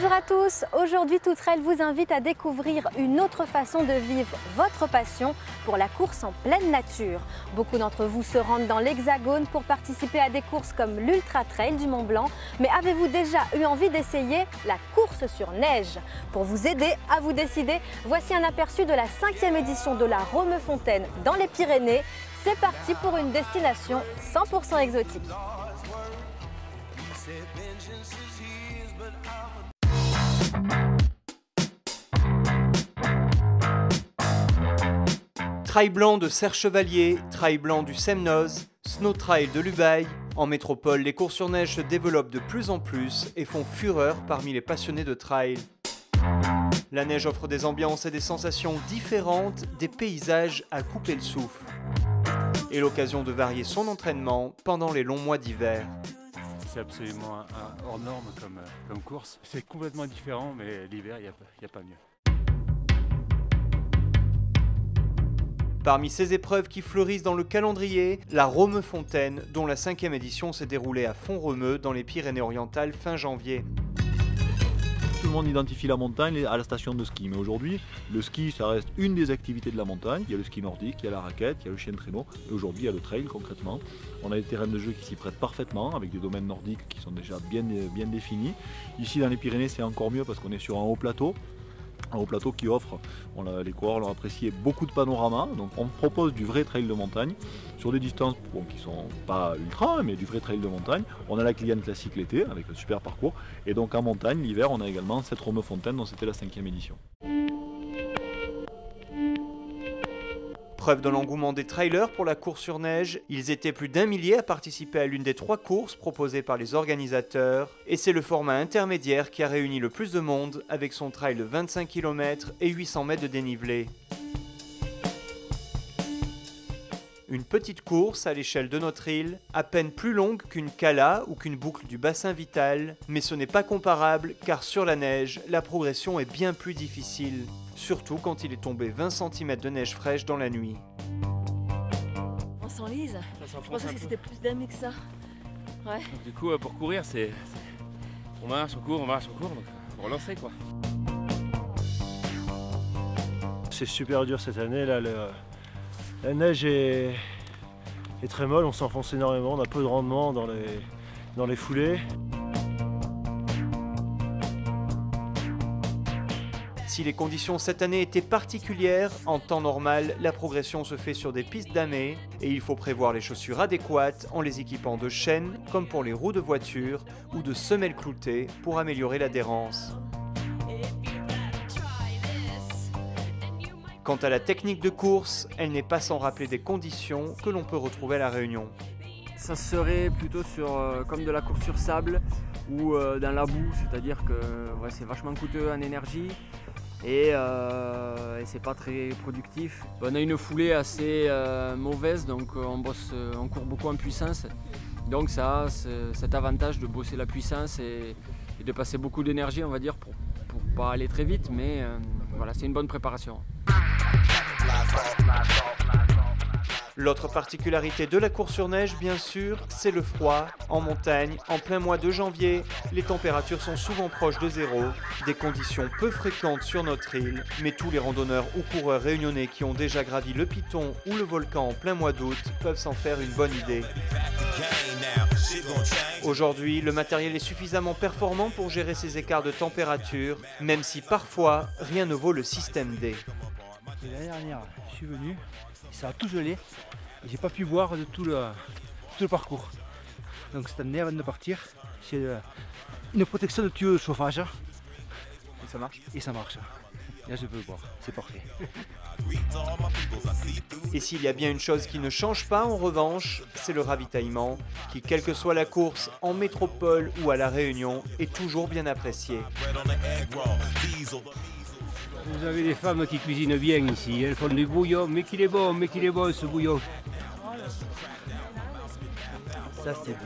Bonjour à tous, aujourd'hui Tout Trail vous invite à découvrir une autre façon de vivre votre passion pour la course en pleine nature. Beaucoup d'entre vous se rendent dans l'Hexagone pour participer à des courses comme l'Ultra Trail du Mont Blanc, mais avez-vous déjà eu envie d'essayer la course sur neige? Pour vous aider à vous décider, voici un aperçu de la 5e édition de la Romefontaine dans les Pyrénées. C'est parti pour une destination 100% exotique. Trail blanc de Serre-Chevalier, trail blanc du Semnoz, snow trail de l'Ubaye. En métropole, les courses sur neige se développent de plus en plus et font fureur parmi les passionnés de trail. La neige offre des ambiances et des sensations différentes, des paysages à couper le souffle. Et l'occasion de varier son entraînement pendant les longs mois d'hiver. C'est absolument hors norme comme course. C'est complètement différent, mais l'hiver, il n'y a pas mieux. Parmi ces épreuves qui fleurissent dans le calendrier, la Romefontaine, dont la 5e édition s'est déroulée à Font-Romeu dans les Pyrénées-Orientales fin janvier. Tout le monde identifie la montagne à la station de ski, mais aujourd'hui, le ski, ça reste une des activités de la montagne. Il y a le ski nordique, il y a la raquette, il y a le chien de traîneau, et aujourd'hui, il y a le trail concrètement. On a des terrains de jeu qui s'y prêtent parfaitement, avec des domaines nordiques qui sont déjà bien définis. Ici, dans les Pyrénées, c'est encore mieux parce qu'on est sur un haut plateau. Un haut plateau qui offre, les coureurs l'ont apprécié, beaucoup de panoramas. Donc on propose du vrai trail de montagne sur des distances qui ne sont pas ultra, mais du vrai trail de montagne. On a la Cliane classique l'été avec le super parcours. Et donc en montagne, l'hiver, on a également cette Romefontaine dont c'était la 5e édition. Preuve de l'engouement des trailers pour la course sur neige, ils étaient plus d'1 millier à participer à l'une des 3 courses proposées par les organisateurs, et c'est le format intermédiaire qui a réuni le plus de monde avec son trail de 25 km et 800 mètres de dénivelé. Une petite course à l'échelle de notre île, à peine plus longue qu'une cala ou qu'une boucle du bassin vital, mais ce n'est pas comparable car sur la neige, la progression est bien plus difficile, surtout quand il est tombé 20 cm de neige fraîche dans la nuit. On s'enlise. Je pensais que c'était plus d'amis que ça. Ouais. Donc, du coup, pour courir, on marche, on court, donc faut relancer quoi. C'est super dur cette année là. La neige est très molle, on s'enfonce énormément, on a peu de rendement dans les foulées. Si les conditions cette année étaient particulières, en temps normal, la progression se fait sur des pistes damées et il faut prévoir les chaussures adéquates en les équipant de chaînes comme pour les roues de voiture ou de semelles cloutées pour améliorer l'adhérence. Quant à la technique de course, elle n'est pas sans rappeler des conditions que l'on peut retrouver à La Réunion. Ça serait plutôt comme de la course sur sable ou dans la boue, c'est-à-dire que c'est vachement coûteux en énergie et c'est pas très productif. On a une foulée assez mauvaise, donc on court beaucoup en puissance. Donc ça a cet avantage de bosser la puissance et de passer beaucoup d'énergie, on va dire, pour pas aller très vite, mais voilà, c'est une bonne préparation. L'autre particularité de la course sur neige, bien sûr, c'est le froid. En montagne, en plein mois de janvier, les températures sont souvent proches de zéro, des conditions peu fréquentes sur notre île, mais tous les randonneurs ou coureurs réunionnais qui ont déjà gravi le Piton ou le volcan en plein mois d'août peuvent s'en faire une bonne idée. Aujourd'hui, le matériel est suffisamment performant pour gérer ces écarts de température, même si parfois, rien ne vaut le système D. L'année dernière, je suis venu, ça a tout gelé, et j'ai pas pu boire de tout le parcours. Donc cette année, avant de partir, j'ai une protection de tuyau de chauffage. Et ça marche? Et ça marche. Là je peux boire, c'est parfait. Et s'il y a bien une chose qui ne change pas en revanche, c'est le ravitaillement, qui quelle que soit la course, en métropole ou à La Réunion, est toujours bien apprécié. Vous avez des femmes qui cuisinent bien ici, elles font du bouillon, mais qu'il est bon ce bouillon. Ça c'est bon.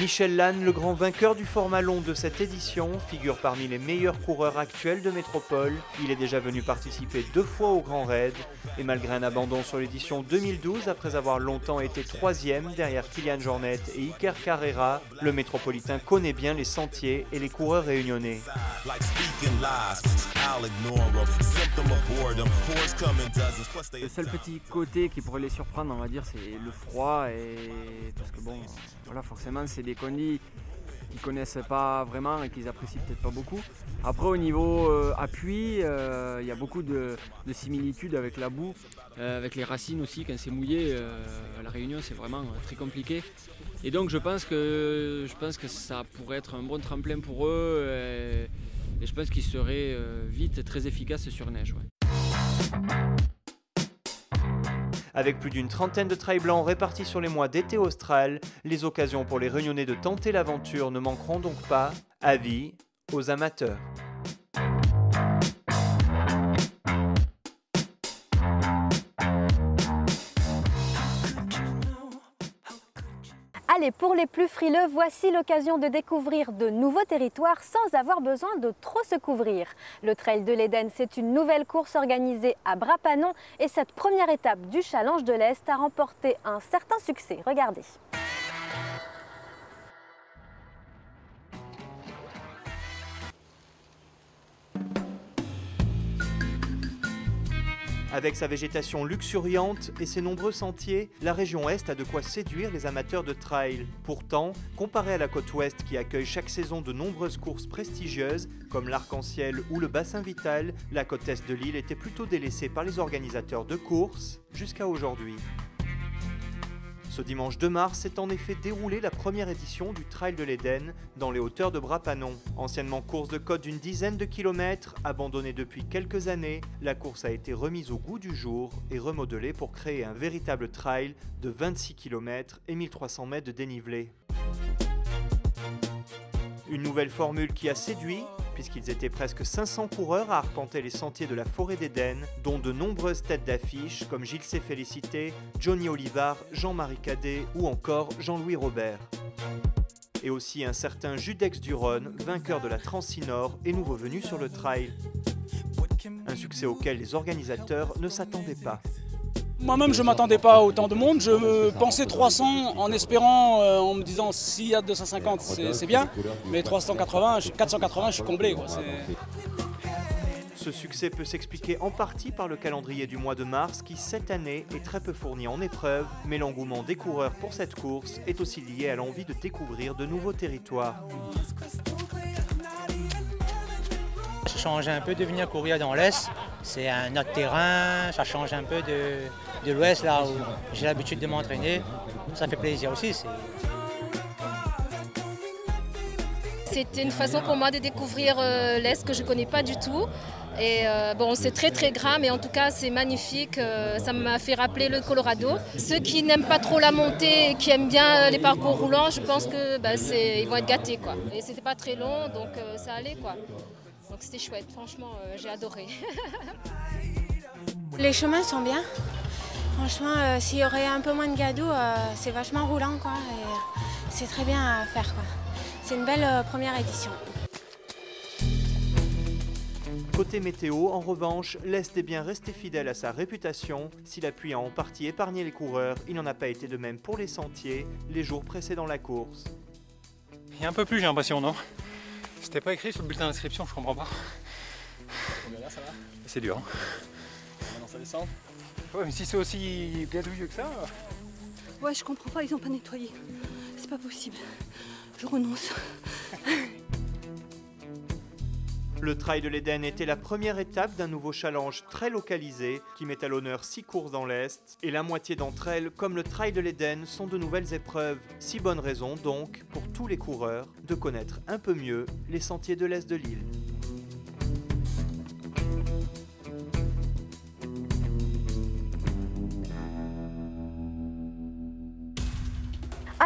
Michel Lannes, le grand vainqueur du format long de cette édition, figure parmi les meilleurs coureurs actuels de métropole. Il est déjà venu participer 2 fois au Grand Raid et malgré un abandon sur l'édition 2012 après avoir longtemps été 3e derrière Kilian Jornet et Iker Carrera, le métropolitain connaît bien les sentiers et les coureurs réunionnais. Le seul petit côté qui pourrait les surprendre, on va dire, c'est le froid parce que bon, voilà, forcément c'est des condis qu'ils connaissent pas vraiment et qu'ils apprécient peut-être pas beaucoup. Après au niveau appui, il y a beaucoup de similitudes avec la boue, avec les racines aussi quand c'est mouillé. À la Réunion c'est vraiment très compliqué. Et donc je pense que ça pourrait être un bon tremplin pour eux et je pense qu'ils seraient vite très efficaces sur neige. Ouais. Avec plus d'une trentaine de trails blancs répartis sur les mois d'été austral, les occasions pour les Réunionnais de tenter l'aventure ne manqueront donc pas. Avis aux amateurs. Allez, pour les plus frileux, voici l'occasion de découvrir de nouveaux territoires sans avoir besoin de trop se couvrir. Le Trail de l'Éden, c'est une nouvelle course organisée à Bras-Panon et cette première étape du Challenge de l'Est a remporté un certain succès. Regardez. Avec sa végétation luxuriante et ses nombreux sentiers, la région Est a de quoi séduire les amateurs de trail. Pourtant, comparé à la côte Ouest qui accueille chaque saison de nombreuses courses prestigieuses, comme l'Arc-en-Ciel ou le Bassin Vital, la côte Est de l'île était plutôt délaissée par les organisateurs de courses jusqu'à aujourd'hui. Ce dimanche 2 mars s'est en effet déroulée la première édition du Trail de l'Éden dans les hauteurs de Bras-Panon. Anciennement course de côte d'une dizaine de kilomètres, abandonnée depuis quelques années, la course a été remise au goût du jour et remodelée pour créer un véritable trail de 26 km et 1300 mètres de dénivelé. Une nouvelle formule qui a séduit, puisqu'ils étaient presque 500 coureurs à arpenter les sentiers de la forêt d'Éden, dont de nombreuses têtes d'affiche comme Gilles C. Félicité, Johnny Olivard, Jean-Marie Cadet ou encore Jean-Louis Robert. Et aussi un certain Judex Duron, vainqueur de la Transinor et nouveau venu sur le trail. Un succès auquel les organisateurs ne s'attendaient pas. Moi-même, je ne m'attendais pas à autant de monde. Je pensais 300 en espérant, en me disant s'il y a 250, c'est bien. Mais 480, je suis comblé, quoi. Ce succès peut s'expliquer en partie par le calendrier du mois de mars qui, cette année, est très peu fourni en épreuves. Mais l'engouement des coureurs pour cette course est aussi lié à l'envie de découvrir de nouveaux territoires. Ça change un peu de venir courir dans l'Est. C'est un autre terrain, ça change un peu de l'Ouest, là où j'ai l'habitude de m'entraîner. Ça fait plaisir aussi. C'était une façon pour moi de découvrir l'Est que je ne connais pas du tout. Et bon, c'est très très gras, mais en tout cas c'est magnifique. Ça m'a fait rappeler le Colorado. Ceux qui n'aiment pas trop la montée et qui aiment bien les parcours roulants, je pense que ils vont être gâtés, quoi. Et c'était pas très long, donc ça allait, quoi. Donc c'était chouette, franchement, j'ai adoré. Les chemins sont bien. Franchement, s'il y aurait un peu moins de gadou, c'est vachement roulant, quoi. Et c'est très bien à faire, quoi. C'est une belle première édition. Côté météo, en revanche, l'Est est bien resté fidèle à sa réputation. Si la pluie a en partie épargné les coureurs, il n'en a pas été de même pour les sentiers, les jours précédant la course. Il y a un peu plus, j'ai l'impression, non? C'était pas écrit sur le bulletin d'inscription, je comprends pas. Là, ça va? C'est dur. Maintenant ça descend. Ouais, mais si c'est aussi gadouilleux que ça... Ouais, je comprends pas, ils ont pas nettoyé. C'est pas possible. Je renonce. Le Trail de l'Éden était la première étape d'un nouveau challenge très localisé qui met à l'honneur 6 courses dans l'Est. Et la moitié d'entre elles, comme le Trail de l'Éden, sont de nouvelles épreuves. 6 bonnes raisons donc, pour tous les coureurs, de connaître un peu mieux les sentiers de l'Est de l'île.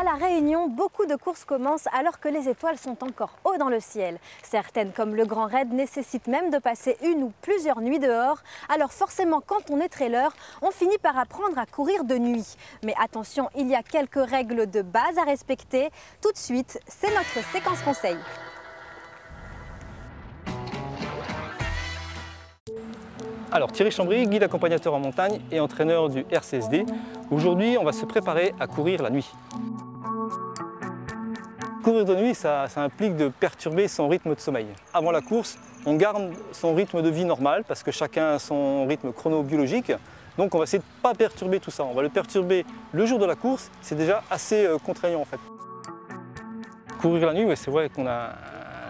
À La Réunion, beaucoup de courses commencent alors que les étoiles sont encore haut dans le ciel. Certaines, comme le Grand Raid, nécessitent même de passer une ou plusieurs nuits dehors. Alors forcément, quand on est trailer, on finit par apprendre à courir de nuit. Mais attention, il y a quelques règles de base à respecter. Tout de suite, c'est notre séquence conseil. Alors Thierry Chambry, guide accompagnateur en montagne et entraîneur du RCSD. Aujourd'hui, on va se préparer à courir la nuit. Courir de nuit, ça implique de perturber son rythme de sommeil. Avant la course, on garde son rythme de vie normal parce que chacun a son rythme chronobiologique. Donc on va essayer de ne pas perturber tout ça. On va le perturber le jour de la course, c'est déjà assez contraignant en fait. Courir la nuit, ouais, c'est vrai qu'on a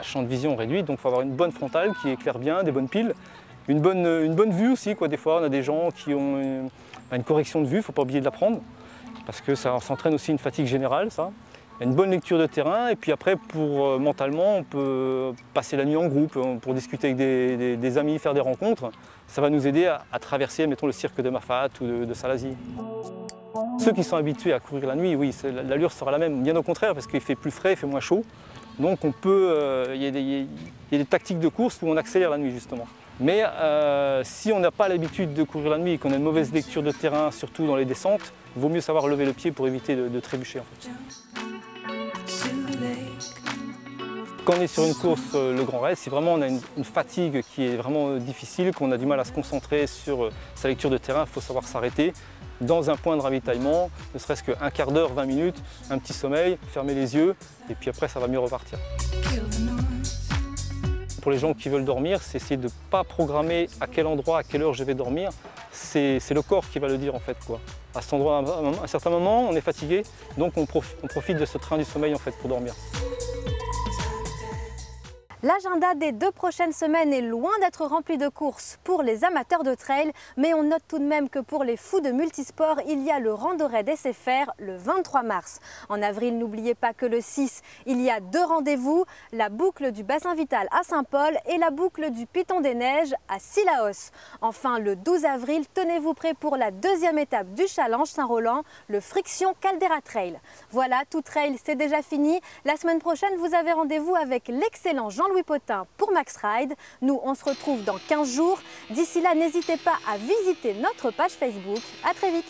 un champ de vision réduit, donc il faut avoir une bonne frontale qui éclaire bien, des bonnes piles. Une bonne vue aussi, quoi. Des fois on a des gens qui ont une correction de vue, il ne faut pas oublier de la prendre, parce que ça s'entraîne aussi une fatigue générale, ça. Une bonne lecture de terrain, et puis après, mentalement, on peut passer la nuit en groupe, pour discuter avec des amis, faire des rencontres. Ça va nous aider à traverser, mettons, le cirque de Mafate ou de Salazie. Ceux qui sont habitués à courir la nuit, oui, l'allure sera la même, bien au contraire, parce qu'il fait plus frais, il fait moins chaud. Donc on peut, il y a des tactiques de course où on accélère la nuit, justement. Mais si on n'a pas l'habitude de courir la nuit et qu'on a une mauvaise lecture de terrain, surtout dans les descentes, il vaut mieux savoir lever le pied pour éviter de trébucher en fait. Quand on est sur une course, le Grand Raid, si vraiment on a une fatigue qui est vraiment difficile, qu'on a du mal à se concentrer sur sa lecture de terrain, il faut savoir s'arrêter dans un point de ravitaillement, ne serait-ce qu'un quart d'heure, 20 minutes, un petit sommeil, fermer les yeux et puis après ça va mieux repartir. Pour les gens qui veulent dormir, c'est essayer de ne pas programmer à quel endroit, à quelle heure je vais dormir. C'est le corps qui va le dire en fait, quoi. À cet endroit, à un certain moment, on est fatigué, donc on profite de ce train du sommeil en fait pour dormir. L'agenda des 2 prochaines semaines est loin d'être rempli de courses pour les amateurs de trail, mais on note tout de même que pour les fous de multisport, il y a le Rando Raid SFR le 23 mars. En avril, n'oubliez pas que le 6, il y a 2 rendez-vous, la boucle du bassin vital à Saint-Paul et la boucle du Piton des Neiges à Sillaos. Enfin, le 12 avril, tenez-vous prêts pour la 2e étape du Challenge Saint-Roland, le Friction Caldera Trail. Voilà, tout trail, c'est déjà fini. La semaine prochaine, vous avez rendez-vous avec l'excellent Jean-Louis Potin pour Max Ride. Nous, on se retrouve dans 15 jours. D'ici là, n'hésitez pas à visiter notre page Facebook. À très vite.